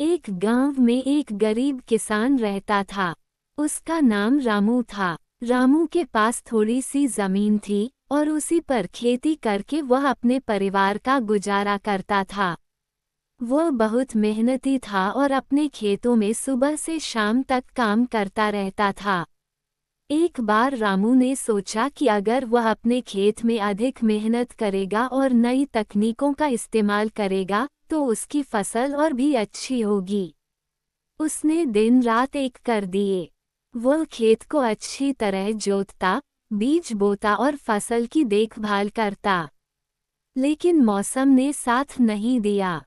एक गांव में एक गरीब किसान रहता था। उसका नाम रामू था। रामू के पास थोड़ी सी जमीन थी और उसी पर खेती करके वह अपने परिवार का गुजारा करता था। वह बहुत मेहनती था और अपने खेतों में सुबह से शाम तक काम करता रहता था। एक बार रामू ने सोचा कि अगर वह अपने खेत में अधिक मेहनत करेगा और नई तकनीकों का इस्तेमाल करेगा तो उसकी फसल और भी अच्छी होगी। उसने दिन रात एक कर दिए। वह खेत को अच्छी तरह जोतता, बीज बोता और फसल की देखभाल करता। लेकिन मौसम ने साथ नहीं दिया।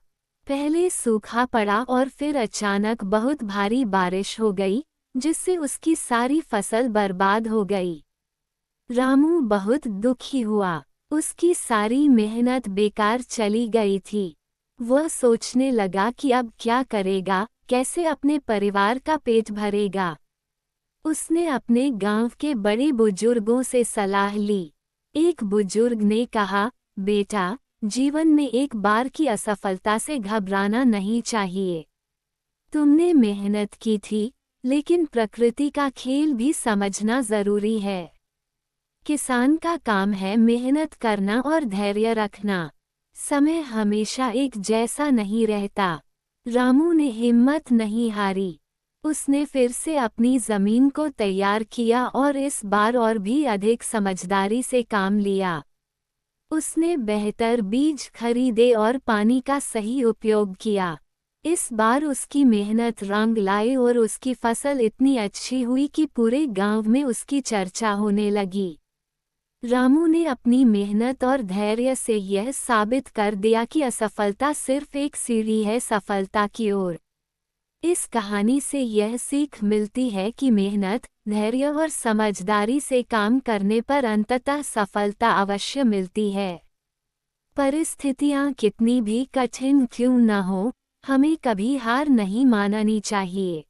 पहले सूखा पड़ा और फिर अचानक बहुत भारी बारिश हो गई, जिससे उसकी सारी फसल बर्बाद हो गई। रामू बहुत दुखी हुआ। उसकी सारी मेहनत बेकार चली गई थी। वह सोचने लगा कि अब क्या करेगा, कैसे अपने परिवार का पेट भरेगा। उसने अपने गांव के बड़े बुजुर्गों से सलाह ली। एक बुजुर्ग ने कहा, बेटा, जीवन में एक बार की असफलता से घबराना नहीं चाहिए। तुमने मेहनत की थी, लेकिन प्रकृति का खेल भी समझना जरूरी है। किसान का काम है मेहनत करना और धैर्य रखना। समय हमेशा एक जैसा नहीं रहता। रामू ने हिम्मत नहीं हारी। उसने फिर से अपनी जमीन को तैयार किया और इस बार और भी अधिक समझदारी से काम लिया। उसने बेहतर बीज खरीदे और पानी का सही उपयोग किया। इस बार उसकी मेहनत रंग लाई और उसकी फसल इतनी अच्छी हुई कि पूरे गांव में उसकी चर्चा होने लगी। रामू ने अपनी मेहनत और धैर्य से यह साबित कर दिया कि असफलता सिर्फ एक सीढ़ी है सफलता की ओर। इस कहानी से यह सीख मिलती है कि मेहनत, धैर्य और समझदारी से काम करने पर अंततः सफलता अवश्य मिलती है। परिस्थितियां कितनी भी कठिन क्यों न हो, हमें कभी हार नहीं माननी चाहिए।